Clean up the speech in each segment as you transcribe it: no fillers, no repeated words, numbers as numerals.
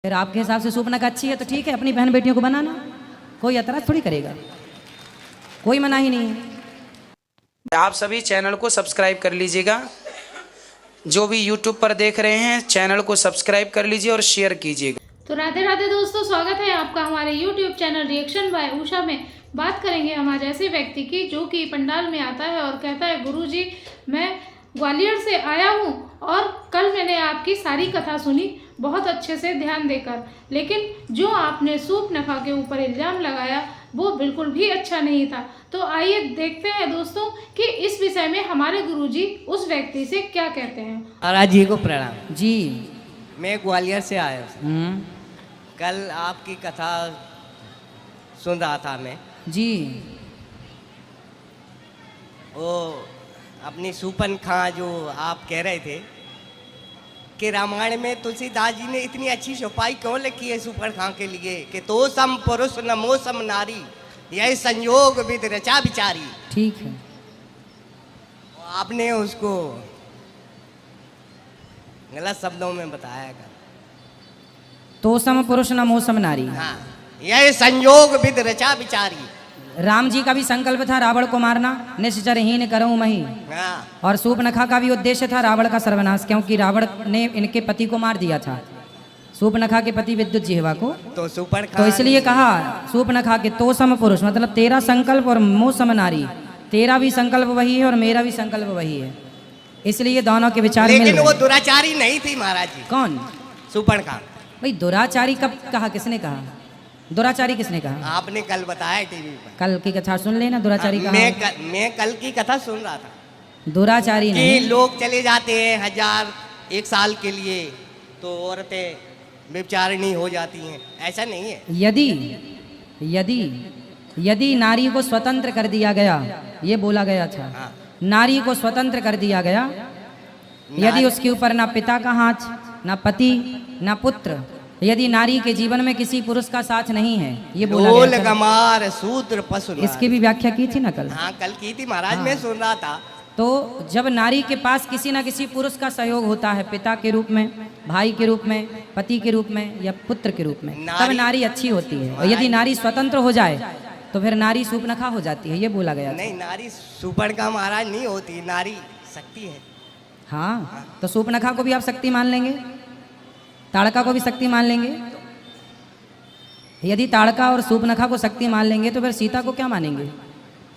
फिर आपके हिसाब से सूपना का अच्छी है तो ठीक है, अपनी बहन बेटियों को बनाना, कोई एतराज थोड़ी करेगा, कोई मना ही नहीं है। आप सभी चैनल को सब्सक्राइब कर लीजिएगा। जो भी यूट्यूब पर देख रहे हैं चैनल को सब्सक्राइब कर लीजिए और शेयर कीजिएगा। तो राधे राधे दोस्तों, स्वागत है आपका हमारे YouTube channel reaction by Usha में। बात करेंगे हम आज ऐसे व्यक्ति की जो कि पंडाल में आता है और कहता है गुरुजी मैं ग्वालियर से आया हूँ और कल मैंने आपकी सारी कथा सुनी बहुत अच्छे से ध्यान देकर, लेकिन जो आपने सूप नखा के ऊपर इल्जाम लगाया वो बिल्कुल भी अच्छा नहीं था। तो आइए देखते हैं दोस्तों कि इस विषय में हमारे गुरुजी उस व्यक्ति से क्या कहते हैं। महाराज जी को प्रणाम जी। मैं ग्वालियर से आया हूँ। कल आपकी कथा सुन रहा था मैं जी। वो अपनी सूपन खां जो आप कह रहे थे कि रामायण में तुलसीदास जी ने इतनी अच्छी छपाई क्यों लिखी है सूपन खां के लिए कि तो सम पुरुष नमो सम नारी यह संयोग विद रचा विचारी। ठीक है। आपने उसको गलत शब्दों में बताया कर। तो सम पुरुष न मोसम नारी। हाँ, यह संयोग विद रचा विचारी। राम जी का भी संकल्प था रावण को मारना, निश्चरहीन करऊं मही। हाँ, और सूपनखा का भी उद्देश्य था रावण का सर्वनाश, क्योंकि रावण ने इनके पति को मार दिया था, सूपनखा के पति विद्युत जिह्वा को। तो सूपन तो इसलिए कहा सूपनखा के तो सम पुरुष, मतलब तेरा संकल्प और मोह सम नारी, तेरा भी संकल्प वही है और मेरा भी संकल्प वही है, इसलिए दोनों के विचार मिल लेकिन वो गए। दुराचारी नहीं थी महाराज जी। कौन? सूपन खां। भाई दुराचारी कब कहा, किसने कहा? दुराचारी किसने कहा? आपने कल बताया टीवी पर। कल की कथा सुन लेना, दुराचारी कहा। मैं कल की कथा सुन रहा था दुराचारी कि नहीं। लोग चले जाते हैं 1000 1 साल के लिए तो औरतें व्यभिचारिणी हो जाती हैं, ऐसा नहीं है। यदि यदि यदि नारी को स्वतंत्र कर दिया गया, ये बोला गया था, हाँ। नारी को स्वतंत्र कर दिया गया, यदि उसके ऊपर ना पिता का हाथ, ना पति, ना पुत्र, यदि नारी के जीवन में किसी पुरुष का साथ नहीं है, ये बोला ढोल गया था। गमार सूत्र पशु। इसकी भी व्याख्या की थी ना कल। हाँ कल की थी महाराज। हाँ। मैं सुन रहा था। तो जब नारी के पास किसी ना किसी पुरुष का सहयोग होता है, पिता के रूप में, भाई के रूप में, पति के रूप में या पुत्र के रूप में, तब नारी अच्छी होती है। और यदि नारी स्वतंत्र हो जाए तो फिर नारी सूपनखा हो जाती है, ये बोला गया था। नहीं, नारी सूपन का महाराज नहीं होती, नारी शक्ति है। हाँ, तो सूपनखा को भी आप शक्ति मान लेंगे, ताड़का को भी शक्ति मान लेंगे। यदि ताड़का और सूपनखा को शक्ति मान लेंगे तो फिर सीता को क्या मानेंगे?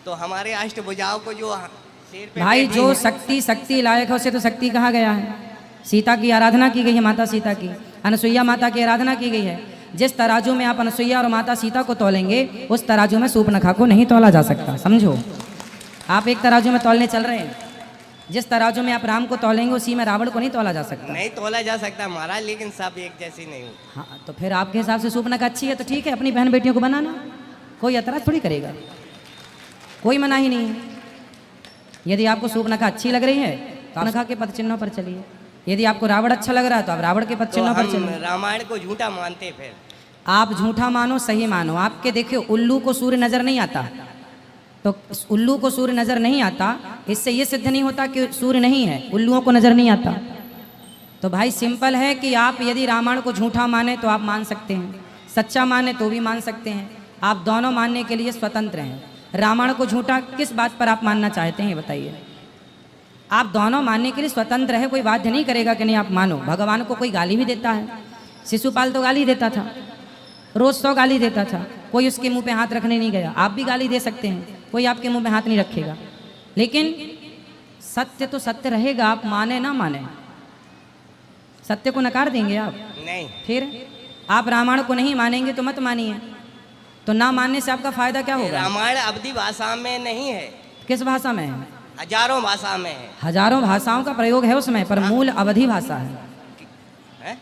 तो हमारे अष्टभुजाओं को जो शेर पे भाई बैठी जो हैं, शक्ति लायक है उसे तो शक्ति कहा गया है। सीता की आराधना की गई है, माता सीता की, अनसुईया माता की आराधना की गई है। जिस तराजू में आप अनसुईया और माता सीता को तोलेंगे उस तराजू में सूपनखा को नहीं तोला जा सकता, समझो। आप एक तराजू में तोलने चल रहे हैं, जिस तराजू में आप राम को तोलेंगे उसी में रावण को नहीं तोला जा सकता। नहीं तोला जा सकता महाराज, लेकिन सब एक जैसी नहीं होती। हाँ, तो फिर आपके हिसाब से सूपनखा अच्छी है तो ठीक है, अपनी बहन बेटियों को बनाना, कोई एतराज थोड़ी करेगा, कोई मना ही नहीं है। यदि आपको सूपनखा अच्छी लग रही है तो सूपनखा के पद चिन्हों पर चलिए, यदि आपको रावण अच्छा लग रहा है तो आप रावण के पद तो चिन्हों पर हम चलिए। रामायण को झूठा मानते हैं। फिर आप झूठा मानो सही मानो, आपके देखिए उल्लू को सूर्य नजर नहीं आता, तो उल्लू को सूर्य नजर नहीं आता, इससे ये सिद्ध नहीं होता कि सूर्य नहीं है, उल्लुओं को नजर नहीं आता। तो भाई सिंपल है कि आप यदि रामायण को झूठा माने तो आप मान सकते हैं, सच्चा माने तो भी मान सकते हैं, आप दोनों मानने के लिए स्वतंत्र हैं। रामायण को झूठा किस बात पर आप मानना चाहते हैं बताइए? आप दोनों मानने के लिए स्वतंत्र है, कोई बाध्य नहीं करेगा कि नहीं आप मानो। भगवान को कोई गाली भी देता है, शिशुपाल तो गाली देता था, रोज 100 गाली देता था, कोई उसके मुंह पे हाथ रखने नहीं गया। आप भी गाली दे सकते हैं, कोई आपके मुंह पे हाथ नहीं रखेगा, लेकिन सत्य तो सत्य रहेगा, आप माने ना माने, सत्य को नकार देंगे आप? नहीं। फिर आप रामायण को नहीं मानेंगे तो मत मानिए, तो ना मानने से आपका फायदा क्या होगा? रामायण अवधि भाषा में नहीं है, किस भाषा में है? हजारों भाषा में है। हजारों भाषाओं का प्रयोग है उसमें, पर मूल अवधि भाषा है। हैं?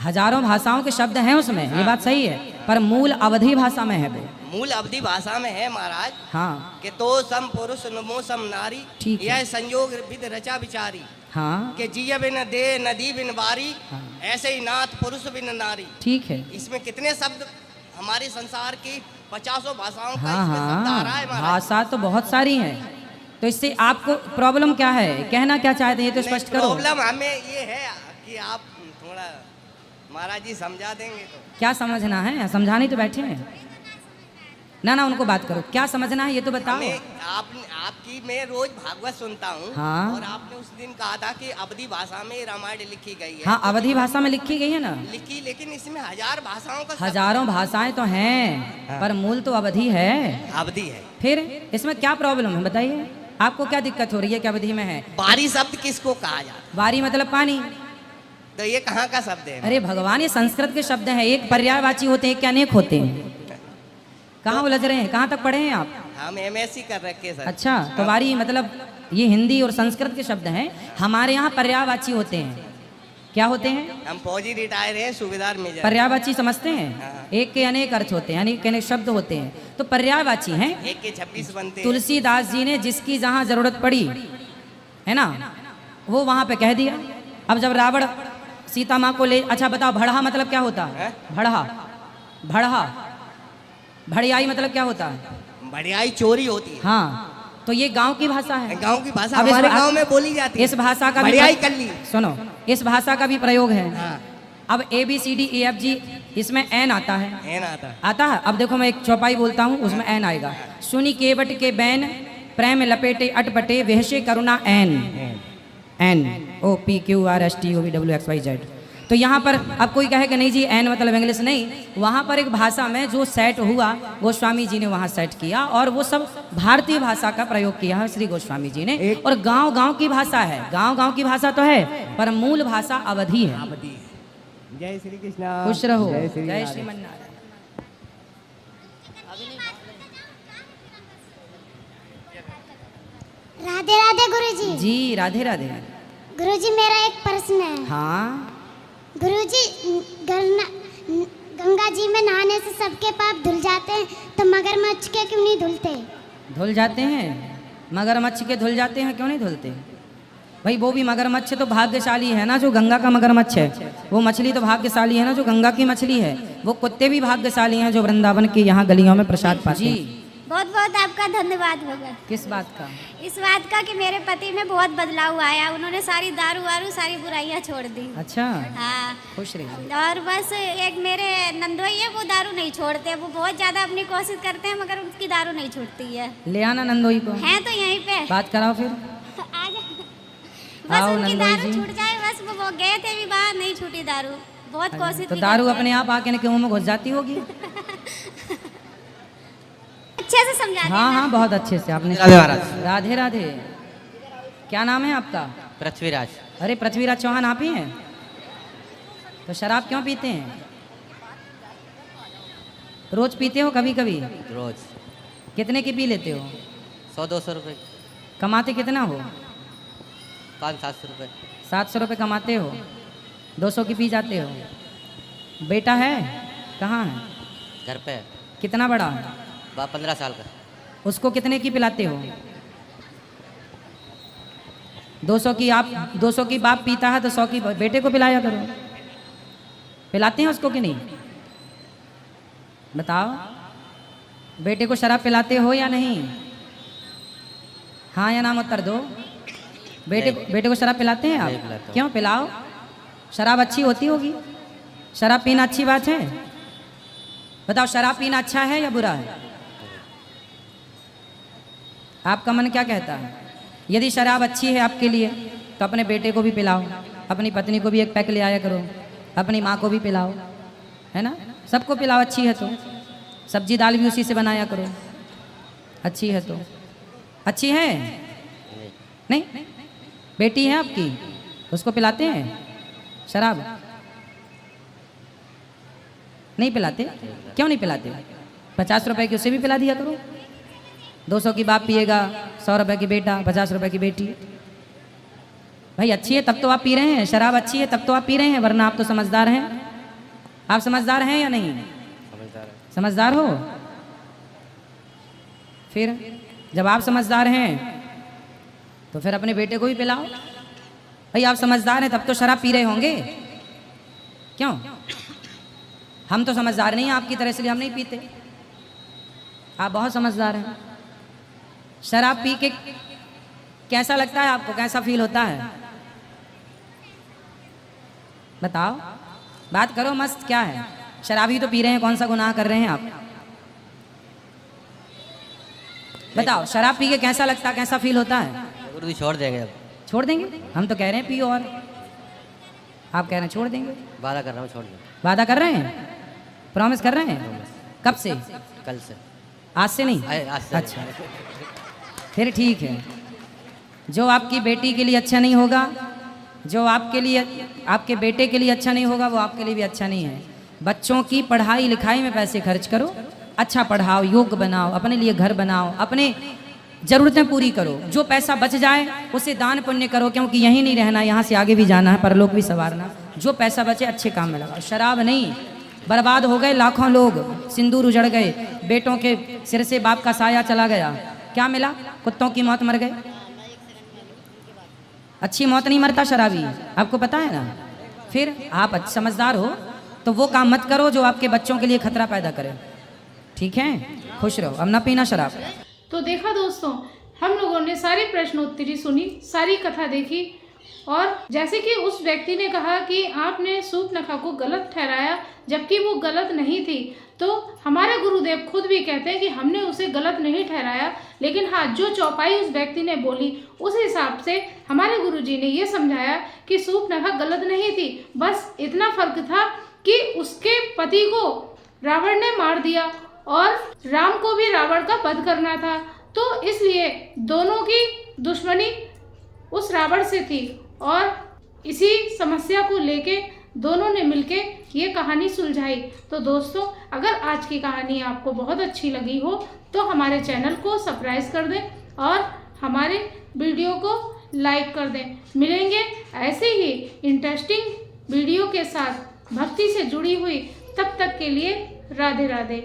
हजारों भाषाओं के शब्द हैं उसमें, ये बात सही है, पर मूल अवधि भाषा में है वो। मूल अवधि भाषा में है महाराज। हाँ कि तो सम पुरुष नमो सम नारी ठीक है। यह संयोग विद रचा विचारी। हाँ कि जिय बिन दे नदी बिन बारी हाँ। ऐसे ही नाथ पुरुष बिन नारी। ठीक है। इसमें कितने शब्द हमारे संसार की 50 भाषाओं का हाँ इसमें शब्द आ रहा है हाँ, महाराज। भाषा तो बहुत सारी हैं, तो इससे आपको प्रॉब्लम क्या है, कहना क्या चाहते हैं ये तो नहीं, स्पष्ट करो। प्रॉब्लम हमें ये है कि आप थोड़ा महाराज जी समझा देंगे तो। क्या समझना है? समझाने तो बैठे हैं ना। ना उनको बात करो, क्या समझना है ये तो बताओ। आपकी मैं रोज भागवत सुनता हूँ। हाँ। और आपने उस दिन कहा था कि अवधी भाषा में रामायण लिखी गई है। हाँ, अवधी भाषा में लिखी गई है ना। लिखी, लेकिन इसमें 1000 भाषाओं का हजारों भाषाएं तो हैं, हाँ। पर मूल तो अवधी है। अवधि है। फिर इसमें क्या प्रॉब्लम है बताइए? आपको क्या दिक्कत हो रही है कि अवधि में है? बारी शब्द किसको कहा जाता है? बारी मतलब पानी। तो ये कहाँ का शब्द है? अरे भगवान, ये संस्कृत के शब्द हैं, एक पर्यायवाची होते हैं, क्या अनेक होते हैं? कहाँ उलझ रहे हैं? कहाँ तक पढ़े हैं आप? हम MSc कर रखे सर। अच्छा, तो बारी मतलब ये हिंदी और संस्कृत के शब्द हैं। हमारे यहाँ पर्यायवाची होते हैं। क्या होते हैं? हम फौजी रिटायर हैं, सूबेदार मेजर। पर्यायवाची समझते हैं? हाँ। एक के अनेक अर्थ होते हैं, यानी अनेक शब्द होते हैं, तो पर्यायवाची हैं। एक के 26 बनते हैं। तुलसीदास जी ने जिसकी जहाँ जरूरत पड़ी है ना, वो वहाँ पे कह दिया। अब जब रावण सीता माँ को ले, अच्छा बताओ, भड़हा मतलब क्या होता है? भड़हा, भड़हा, भड़ियाई मतलब क्या होता है? बढ़ियाई चोरी होती है। हाँ, तो ये गांव की भाषा है। गांव की भाषा अब इस हमारे भा- गांव में बोली जाती है। इस भाषा का भी बढ़ियाई कर ली। सुनो, इस भाषा का भी प्रयोग है। हाँ। अब ABCDEFG, इसमें एन आता है। है ना आता। आता है। अब देखो मैं एक चौपाई बोलता हूँ, उसमें एन आएगा। सुनी केवट के बैन, प्रेम लपेटे अटपटे, वेहशे करुणा एन। N OPQRSTUVWXYZ। तो यहाँ पर अब कोई कहे कि नहीं जी एन मतलब इंग्लिश नहीं, वहाँ पर एक भाषा में जो सेट हुआ गोस्वामी जी ने वहाँ सेट किया, और वो सब भारतीय भाषा का प्रयोग किया है श्री गोस्वामी जी ने। और गांव गांव की भाषा है, गांव गांव की भाषा तो है, पर मूल भाषा अवधि है। जय श्री कृष्ण। खुश रहो। जय श्रीमन नारायण। राधे राधे गुरुजी। जी राधे राधे। गुरुजी मेरा एक प्रश्न है। हाँ, गुरुजी, गंगा जी में नहाने से सबके पाप धुल जाते हैं, तो मगरमच्छ के क्यों नहीं धुलते? धुल जाते हैं। मगरमच्छ के धुल जाते हैं, क्यों नहीं धुलते? भाई वो भी मगरमच्छ तो भाग्यशाली है ना जो गंगा का मगरमच्छ है। वो मछली तो भाग्यशाली है ना जो गंगा की मछली है। वो कुत्ते भी भाग्यशाली हैं जो वृंदावन के यहाँ गलियों में प्रसाद पाते हैं। बहुत बहुत आपका धन्यवाद होगा। किस बात का? इस बात का कि मेरे पति में बहुत बदलाव आया, उन्होंने सारी दारू वारू सारी बुराइयां छोड़ दी। अच्छा, हाँ। खुश रहिए। और बस एक मेरे नंदोई है, वो दारू नहीं छोड़ते। वो बहुत ज्यादा अपनी कोशिश करते हैं, मगर उनकी दारू नहीं छूटती है। ले आना नंदोई को, हैं तो यहीं पे। बात कराओ फिर। आ जा। बस आओ उनकी नंदोई दारू जी। छूट जाए, बस वो गए थे भी बाहर, नहीं छूटी दारू, बहुत कोशिश तो की दारू करते अपने आप आके इनके मुंह में घुस जाती होगी। हैं। अच्छे से समझा हाँ हाँ, बहुत अच्छे से आपने। राधे महाराज। राधे राधे। क्या नाम है आपका? पृथ्वीराज। अरे पृथ्वीराज चौहान आप ही हैं? तो शराब क्यों पीते हैं? रोज पीते हो? कभी कभी? रोज कितने की पी लेते हो? 100-200 रुपये, कमाते कितना हो? 500-700 रुपये। 700 रुपये कमाते हो, 200 की पी जाते हो। बेटा है? कहाँ है? घर पे कितना बड़ा है? 15 साल का। उसको कितने की पिलाते हो? 200 की। आप 200 की बाप पीता है तो 100 की बेटे को पिलाया करो। पिलाते हैं उसको कि नहीं? बताओ, बेटे को शराब पिलाते हो या नहीं? हाँ या ना उत्तर दो। बेटे को शराब पिलाते हैं नहीं आप? पिलाता हूँ। क्यों? पिलाओ, शराब अच्छी होती होगी। शराब पीना अच्छी बात है? बताओ, शराब पीना अच्छा है या बुरा है? आपका मन क्या कहता है? यदि शराब अच्छी है आपके लिए तो अपने बेटे को भी पिलाओ, अपनी पत्नी को भी एक पैक ले आया करो, अपनी माँ को भी पिलाओ, है ना? सबको पिलाओ, अच्छी है तो। सब्जी दाल भी उसी से बनाया करो, अच्छी है तो। अच्छी है? नहीं? बेटी है आपकी, उसको पिलाते हैं शराब? नहीं पिलाते? क्यों नहीं पिलाते? 50 रुपए की उसे भी पिला दिया करो। 200 की बाप पिएगा, 100 रुपए की बेटा, 50 रुपए की बेटी। भाई अच्छी है तब तो आप पी रहे हैं, शराब अच्छी है तब तो आप पी रहे हैं, वरना आप तो समझदार हैं। आप समझदार हैं या नहीं? समझदार है। समझदार हो? फिर जब आप समझदार हैं तो फिर अपने बेटे को भी पिलाओ। भाई आप समझदार हैं तब तो शराब पी रहे होंगे, क्यों? हम तो समझदार नहीं हैं आपकी तरह, इसलिए हम नहीं पीते। आप बहुत समझदार हैं। शराब पी के कैसा लगता है आपको? कैसा फील होता है? बताओ। बात करो मस्त, क्या है? शराबी तो पी रहे हैं, कौन सा गुनाह कर रहे हैं आप? बताओ, शराब पी के कैसा लगता है, कैसा फील होता है? गुरु जी छोड़ देंगे अब। छोड़ देंगे? हम तो कह रहे हैं पियो, और आप कह रहे हैं छोड़ देंगे। वादा कर रहा हूँ छोड़ देंगे। वादा कर रहे हैं? प्रॉमिस कर रहे हैं? कब से? कल से। आज से नहीं? आज से। अच्छा, फिर ठीक है। जो आपकी बेटी के लिए अच्छा नहीं होगा, जो आपके लिए, आपके बेटे के लिए अच्छा नहीं होगा, वो आपके लिए भी अच्छा नहीं है। बच्चों की पढ़ाई लिखाई में पैसे खर्च करो, अच्छा पढ़ाओ, योग्य बनाओ, अपने लिए घर बनाओ, अपने ज़रूरतें पूरी करो। जो पैसा बच जाए उसे दान पुण्य करो, क्योंकि यहीं नहीं रहना, यहाँ से आगे भी जाना है, परलोक भी संवारना। जो पैसा बचे अच्छे काम में लगाओ। शराब नहीं, बर्बाद हो गए लाखों लोग, सिंदूर उजड़ गए, बेटों के सिर से बाप का साया चला गया, क्या मिला? कुत्तों की मौत मर गए। अच्छी मौत नहीं मरता शराबी, आपको पता है ना। फिर आप समझदार हो तो वो काम मत करो जो आपके बच्चों के लिए खतरा पैदा करे, ठीक है? खुश रहो, अब ना पीना शराब। तो देखा दोस्तों, हम लोगों ने सारी प्रश्नोत्तरी सुनी, सारी कथा देखी, और जैसे कि उस व्यक्ति ने कहा कि आपने सूर्पनखा को गलत ठहराया, जबकि वो गलत नहीं थी, तो हमारे गुरुदेव खुद भी कहते हैं कि हमने उसे गलत नहीं ठहराया, लेकिन हाँ, जो चौपाई उस व्यक्ति ने बोली उस हिसाब से हमारे गुरुजी ने ये समझाया कि सूर्पनखा गलत नहीं थी। बस इतना फर्क था कि उसके पति को रावण ने मार दिया और राम को भी रावण का वध करना था, तो इसलिए दोनों की दुश्मनी उस रावण से थी, और इसी समस्या को लेके दोनों ने मिलके ये कहानी सुलझाई। तो दोस्तों, अगर आज की कहानी आपको बहुत अच्छी लगी हो तो हमारे चैनल को सब्सक्राइब कर दें और हमारे वीडियो को लाइक कर दें। मिलेंगे ऐसे ही इंटरेस्टिंग वीडियो के साथ भक्ति से जुड़ी हुई, तब तक के लिए राधे राधे।